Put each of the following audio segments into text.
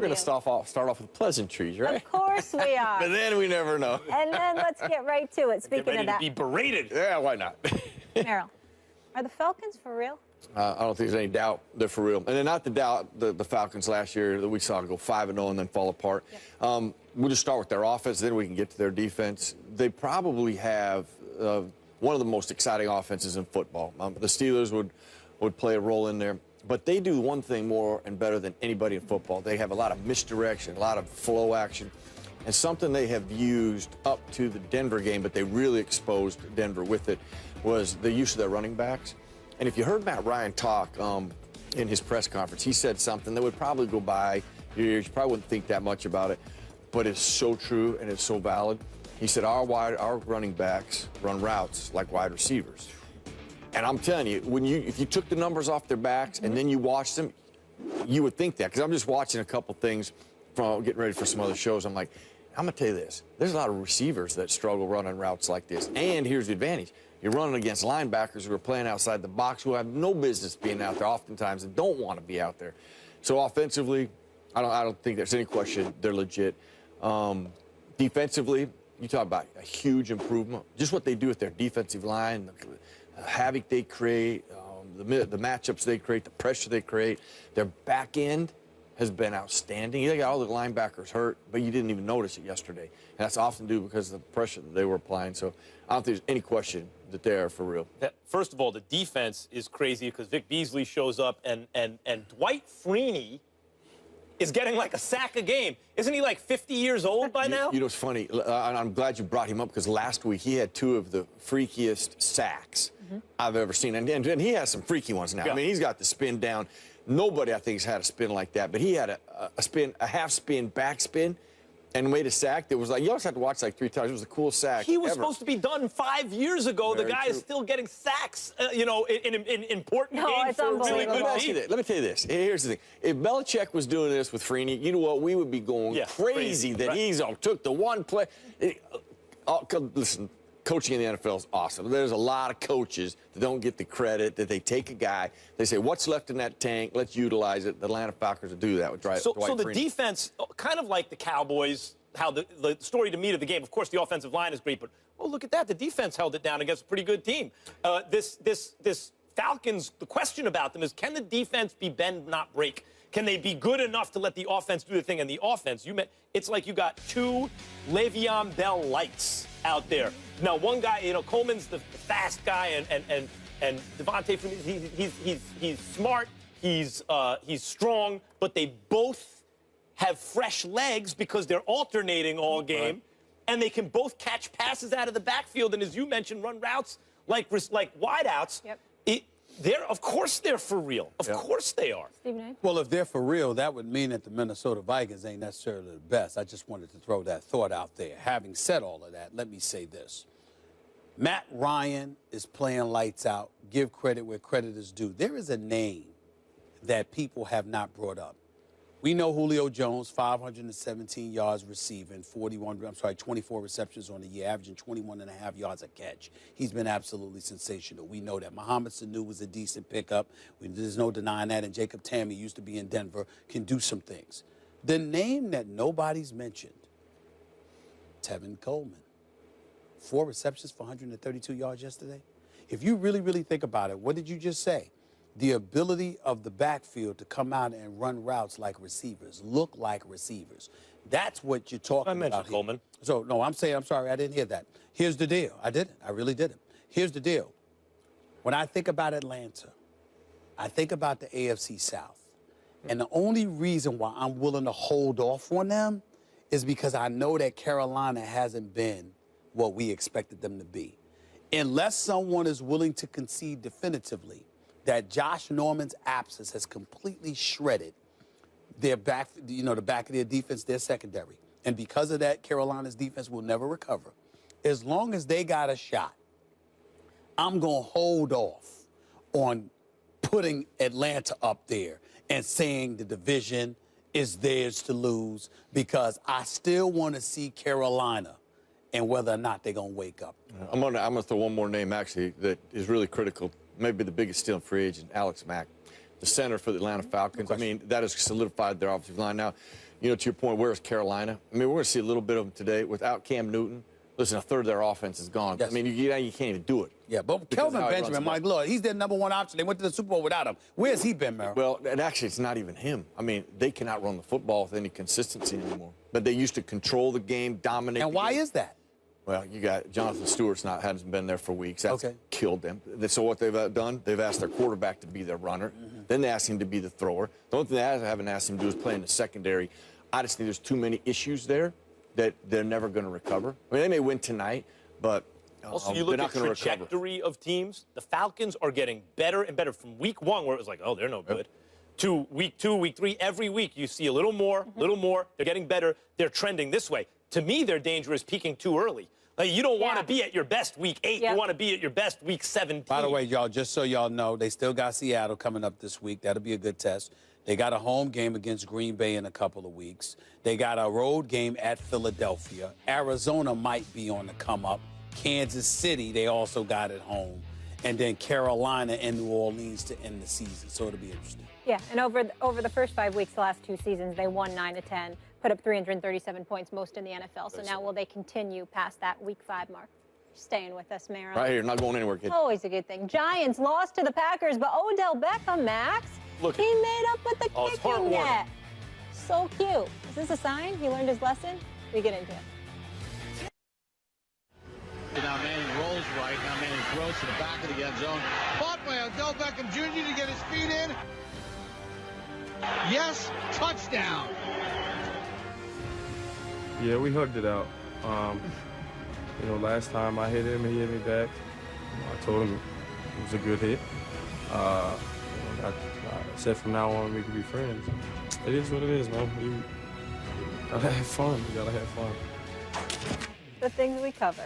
going to start off with pleasantries, right? Of course we are. But then we never know. And then let's get right to it. Speaking of that, to be berated. Yeah, why not? Merrill, are the Falcons for real? I don't think there's any doubt they're for real. And then not to doubt the Falcons last year that we saw go 5-0 and then fall apart. Yep. We'll just start with their offense, then we can get to their defense. They probably have one of the most exciting offenses in football. The Steelers would play a role in there. But they do one thing more and better than anybody in football. They have a lot of misdirection, a lot of flow action, and something they have used up to the Denver game, but they really exposed Denver with it, was the use of their running backs. And if you heard Matt Ryan talk in his press conference, he said something that would probably go by your ears. You probably wouldn't think that much about it, but it's so true and it's so valid. He said our running backs run routes like wide receivers. And I'm telling you, if you took the numbers off their backs and then you watched them, you would think that. Because I'm just watching a couple things from getting ready for some other shows. I'm like, I'm going to tell you this. There's a lot of receivers that struggle running routes like this. And here's the advantage. You're running against linebackers who are playing outside the box, who have no business being out there oftentimes and don't want to be out there. So offensively, I don't think there's any question they're legit. Defensively, you talk about a huge improvement. Just what they do with their defensive line, the havoc they create, the matchups they create, the pressure they create. Their back end has been outstanding. They got all the linebackers hurt, but you didn't even notice it yesterday. And that's often due because of the pressure that they were applying. So I don't think there's any question that they are for real. First of all, the defense is crazy because Vic Beasley shows up and Dwight Freeney is getting like a sack a game. Isn't he like 50 years old by now? You know, it's funny. I'm glad you brought him up because last week he had 2 of the freakiest sacks I've ever seen. And he has some freaky ones now. Yeah. I mean, he's got the spin down. Nobody, I think, has had a spin like that. But he had a half spin, back spin, and made a sack that was like, you always have to watch like 3 times. It was the coolest sack He was ever. Supposed to be done 5 years ago. Very the guy true. is still getting sacks, you know, in important games it's for a really good team. Let me tell you this. Here's the thing. If Belichick was doing this with Freeney, you know what? We would be going crazy that right. he's took the one play. Listen, coaching in the NFL is awesome. There's a lot of coaches that don't get the credit, that they take a guy, they say, what's left in that tank? Let's utilize it. The Atlanta Falcons will do that with Dwight So the Freeney. defense, kind of like the Cowboys, how the story to me of the game, of course, the offensive line is great, but, oh, look at that. The defense held it down against a pretty good team. This Falcons, the question about them is, can the defense be bend, not break? Can they be good enough to let the offense do the thing? And the offense, it's like you got 2 Le'Veon Bell lights out there. Now, one guy, you know, Coleman's the fast guy, and Devontae, he's smart, he's strong, but they both have fresh legs because they're alternating all game, and they can both catch passes out of the backfield, and as you mentioned, run routes like wideouts. Yep. Of course they're for real. Of course they are. Stephen A? Well, if they're for real, that would mean that the Minnesota Vikings ain't necessarily the best. I just wanted to throw that thought out there. Having said all of that, let me say this. Matt Ryan is playing lights out. Give credit where credit is due. There is a name that people have not brought up. We know Julio Jones, 517 yards receiving, 24 receptions on the year, averaging 21.5 yards a catch. He's been absolutely sensational. We know that. Mohamed Sanu was a decent pickup. There's no denying that. And Jacob Tamme used to be in Denver, can do some things. The name that nobody's mentioned, Tevin Coleman. 4 receptions for 132 yards yesterday. If you really, really think about it, what did you just say? The ability of the backfield to come out and run routes like receivers, look like receivers. That's what you're talking about. I mentioned Coleman. So, no, I'm sorry, I didn't hear that. Here's the deal. I didn't. I really didn't. Here's the deal. When I think about Atlanta, I think about the AFC South. And the only reason why I'm willing to hold off on them is because I know that Carolina hasn't been what we expected them to be. Unless someone is willing to concede definitively that Josh Norman's absence has completely shredded their back, the back of their defense, their secondary. And because of that, Carolina's defense will never recover. As long as they got a shot, I'm going to hold off on putting Atlanta up there and saying the division is theirs to lose, because I still want to see Carolina and whether or not they're going to wake up. I'm gonna throw one more name, actually, that is really critical. Maybe the biggest steal in free agent, Alex Mack. the center for the Atlanta Falcons. I mean, that has solidified their offensive line. Now, you know, to your point, where's Carolina? I mean, we're going to see a little bit of them today without Cam Newton. Listen, a third of their offense is gone. Yes. I mean, you can't even do it. Yeah, but Kelvin Benjamin, Mike, look, he's their #1 option. They went to the Super Bowl without him. Where's he been, Merrill? Well, and actually, it's not even him. I mean, they cannot run the football with any consistency anymore. But they used to control the game, dominate. And why is that? Well, you got Jonathan Stewart's hasn't been there for weeks. That's killed them. So what they've done, they've asked their quarterback to be their runner. Then they asked him to be the thrower. The only thing they haven't asked him to do is play in the secondary. I just think there's too many issues there that they're never going to recover. I mean, they may win tonight, but also, you look at the trajectory of teams. The Falcons are getting better and better from week 1, where it was like, oh, they're no good, to week 2, week 3. Every week you see a little more, little more. They're getting better. They're trending this way. To me, their danger is peaking too early. Like, you don't want to be at your best week 8. You want to be at your best week 17. By the way, y'all, just so y'all know, they still got Seattle coming up this week. That'll be a good test. They got a home game against Green Bay in a couple of weeks. They got a road game at Philadelphia. Arizona might be on the come up. Kansas City, they also got at home. And then Carolina and New Orleans to end the season. So it'll be interesting. Yeah, and over the first 5 weeks, the last 2 seasons, they won 9 of 10, put up 337 points, most in the NFL. So now will they continue past that week 5 mark? Staying with us, Merrill. Right here, not going anywhere, kid. Always a good thing. Giants lost to the Packers, but Odell Beckham, Max, look, he made up with the kicking net. So cute. Is this a sign he learned his lesson? We get into it. Now Manning rolls right. Now Manning throws to the back of the end zone. Caught by Odell Beckham Jr. to get his feet in. Yes, touchdown. Yeah, we hugged it out. You know, last time I hit him, he hit me back. I told him it was a good hit. I said from now on we can be friends. It is what it is, man. You gotta have fun. You gotta have fun. The things we cover.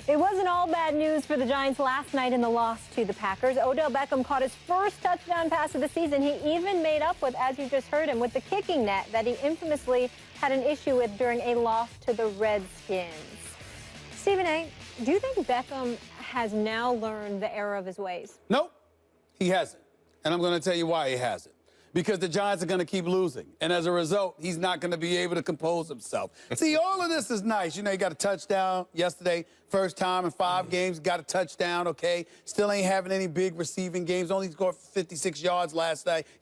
It wasn't all bad news for the Giants last night in the loss to the Packers. Odell Beckham caught his first touchdown pass of the season. He even made up with, as you just heard him, with the kicking net that he infamously had an issue with during a loss to the Redskins. Stephen A., do you think Beckham has now learned the error of his ways? Nope, he hasn't. And I'm going to tell you why he hasn't. Because the Giants are going to keep losing. And as a result, he's not going to be able to compose himself. See, all of this is nice. You know, he got a touchdown yesterday. First time in 5 games, got a touchdown, okay? Still ain't having any big receiving games. Only scored 56 yards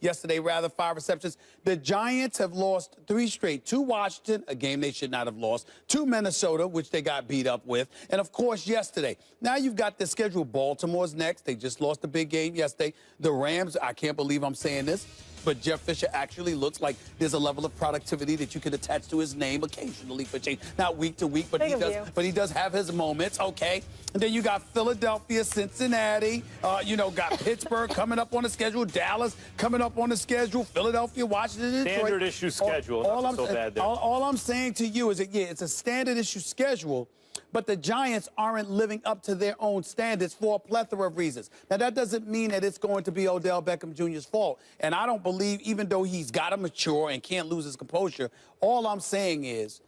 yesterday, 5 receptions. The Giants have lost 3 straight. 2 Washington, a game they should not have lost. 2 Minnesota, which they got beat up with. And, of course, yesterday. Now you've got the schedule. Baltimore's next. They just lost a big game yesterday. The Rams, I can't believe I'm saying this, but Jeff Fisher actually looks like there's a level of productivity that you could attach to his name occasionally for change. Not week to week, but he does have his moments, okay? And then you got Philadelphia, Cincinnati, got Pittsburgh coming up on the schedule, Dallas coming up on the schedule, Philadelphia, Washington, Detroit. Standard issue schedule. All I'm saying to you is that, yeah, it's a standard issue schedule, but the Giants aren't living up to their own standards for a plethora of reasons. Now, that doesn't mean that it's going to be Odell Beckham Jr.'s fault. And I don't believe, even though he's got to mature and can't lose his composure, all I'm saying is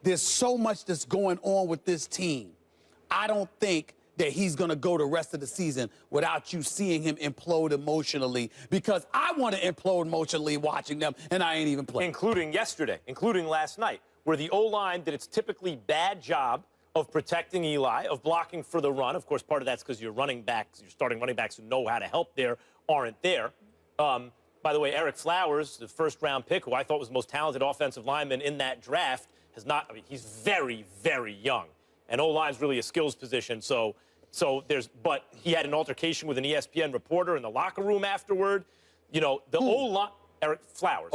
there's so much that's going on with this team. I don't think that he's going to go the rest of the season without you seeing him implode emotionally, because I want to implode emotionally watching them, and I ain't even playing. Including yesterday, including last night, where the O-line did its typically bad job of protecting Eli, of blocking for the run. Of course, part of that's because your starting running backs who know how to help there aren't there. By the way, Eric Flowers, the first-round pick, who I thought was the most talented offensive lineman in that draft, he's very, very young. And O-line's really a skills position, but he had an altercation with an ESPN reporter in the locker room afterward. You know, the O-line, Eric Flowers,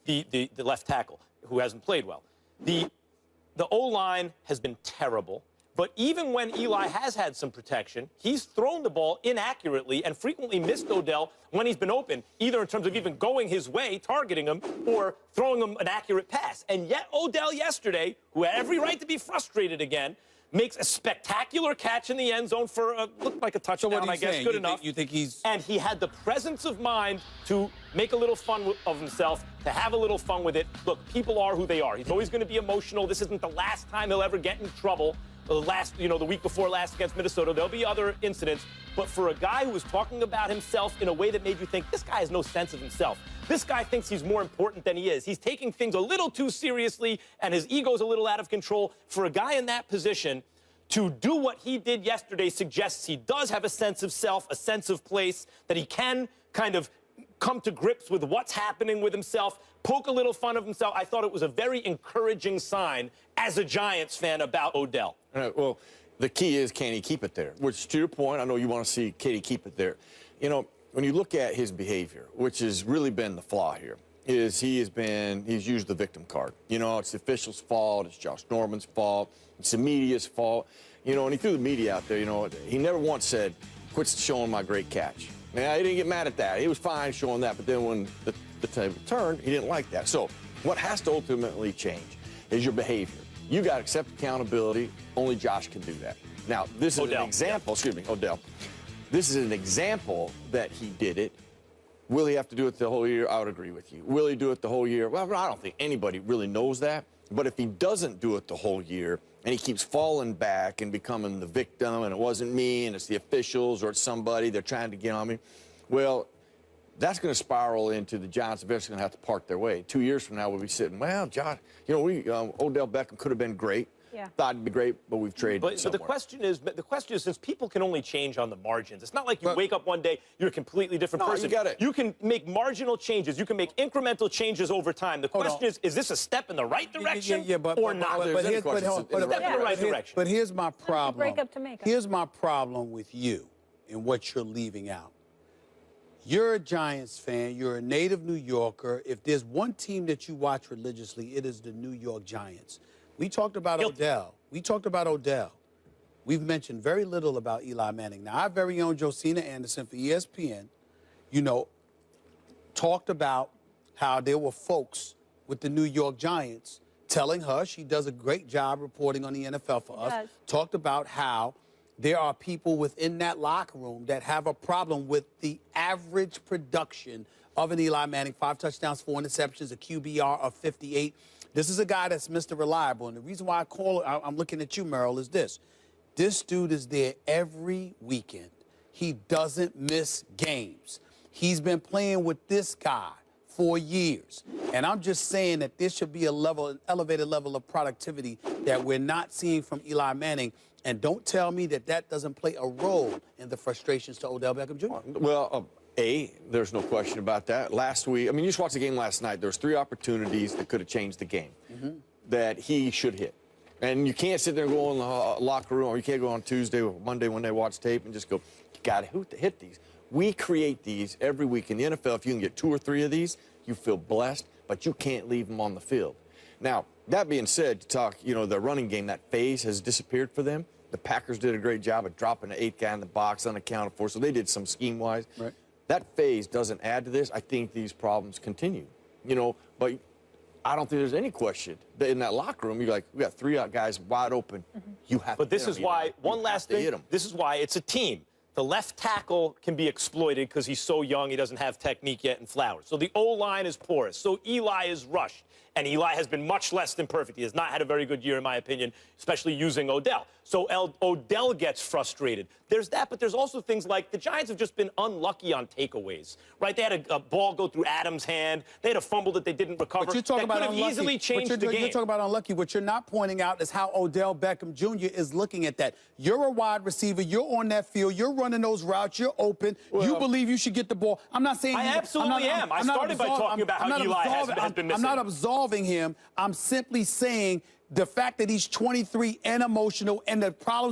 the left tackle, who hasn't played well. The O-line has been terrible, but even when Eli has had some protection, he's thrown the ball inaccurately and frequently missed Odell when he's been open, either in terms of even going his way, targeting him, or throwing him an accurate pass. And yet Odell yesterday, who had every right to be frustrated again, makes a spectacular catch in the end zone for looked like a touchdown, I guess, good enough. You think he's... And he had the presence of mind to make a little fun of himself, to have a little fun with it. Look, people are who they are. He's always going to be emotional. This isn't the last time he'll ever get in trouble. The week before last against Minnesota, there'll be other incidents. But for a guy who was talking about himself in a way that made you think, this guy has no sense of himself. This guy thinks he's more important than he is. He's taking things a little too seriously, and his ego's a little out of control. For a guy in that position, to do what he did yesterday suggests he does have a sense of self, a sense of place, that he can kind of come to grips with what's happening with himself, poke a little fun of himself. I thought it was a very encouraging sign as a Giants fan about Odell. Well, the key is, can he keep it there? Which, to your point, I know you want to see, can he keep it there? You know, when you look at his behavior, which has really been the flaw here, is he's used the victim card. You know, it's the officials' fault, it's Josh Norman's fault, it's the media's fault. You know, and he threw the media out there, you know, he never once said, quit showing my great catch. Now, he didn't get mad at that. He was fine showing that, but then when the table turned, he didn't like that. So what has to ultimately change is your behavior. You got to accept accountability. Only Josh can do that. Now, this is an example. Excuse me, Odell. This is an example that he did it. Will he have to do it the whole year? I would agree with you. Will he do it the whole year? Well, I don't think anybody really knows that. But if he doesn't do it the whole year and he keeps falling back and becoming the victim, and it wasn't me and it's the officials or it's somebody, they're trying to get on me, well, that's going to spiral into the Giants eventually going to have to part their way. 2 years from now, we'll be sitting, well, Josh, you know, Odell Beckham could have been great. Yeah. Thought it'd be great, but we've traded. But the question is, since people can only change on the margins, it's not like you wake up one day, you're a completely different person. You can make marginal changes. You can make incremental changes over time. The question is this a step in the right direction or not? But here's my problem. Break up to make up. Here's my problem with you and what you're leaving out. You're a Giants fan. You're a native New Yorker. If there's one team that you watch religiously, it is the New York Giants. We talked about Odell. We've mentioned very little about Eli Manning. Now, our very own Josina Anderson for ESPN, you know, talked about how there were folks with the New York Giants telling her she does a great job reporting on the NFL for us. Talked about how there are people within that locker room that have a problem with the average production of an Eli Manning. 5 touchdowns, 4 interceptions, a QBR of 58. This is a guy that's Mr. Reliable. And the reason why I'm looking at you, Merrill, is this. This dude is there every weekend. He doesn't miss games. He's been playing with this guy for years. And I'm just saying that there should be an elevated level of productivity that we're not seeing from Eli Manning. And don't tell me that that doesn't play a role in the frustrations to Odell Beckham Jr. Well, there's no question about that. Last week, I mean, you just watched the game last night. There was 3 opportunities that could have changed the game that he should hit. And you can't sit there and go in the locker room, or you can't go on Tuesday or Monday when they watch tape and just go, you got to hit these. We create these every week. In the NFL, if you can get 2 or 3 of these, you feel blessed, but you can't leave them on the field. Now, that being said, the running game, that phase has disappeared for them. The Packers did a great job of dropping the 8th guy in the box unaccounted for, so they did some scheme-wise. Right. That phase doesn't add to this. I think these problems continue, but I don't think there's any question that in that locker room, you're like, we got 3 guys wide open. You have to. But this is why, one last thing, this is why it's a team. The left tackle can be exploited because he's so young, he doesn't have technique yet in Flowers. So the O-line is porous. So Eli is rushed. And Eli has been much less than perfect. He has not had a very good year, in my opinion, especially using Odell. So Odell gets frustrated. There's that, but there's also things like the Giants have just been unlucky on takeaways, right? They had a ball go through Adams' hand. They had a fumble that they didn't recover. But you're talking about could have easily changed the game. You're talking about unlucky. What you're not pointing out is how Odell Beckham Jr. is looking at that. You're a wide receiver. You're on that field. You're running those routes. You're open. You believe you should get the ball. I'm not saying I absolutely am. I started by talking about how Eli has been missing. I'm not absolving him. I'm simply saying the fact that he's 23 and emotional and the problems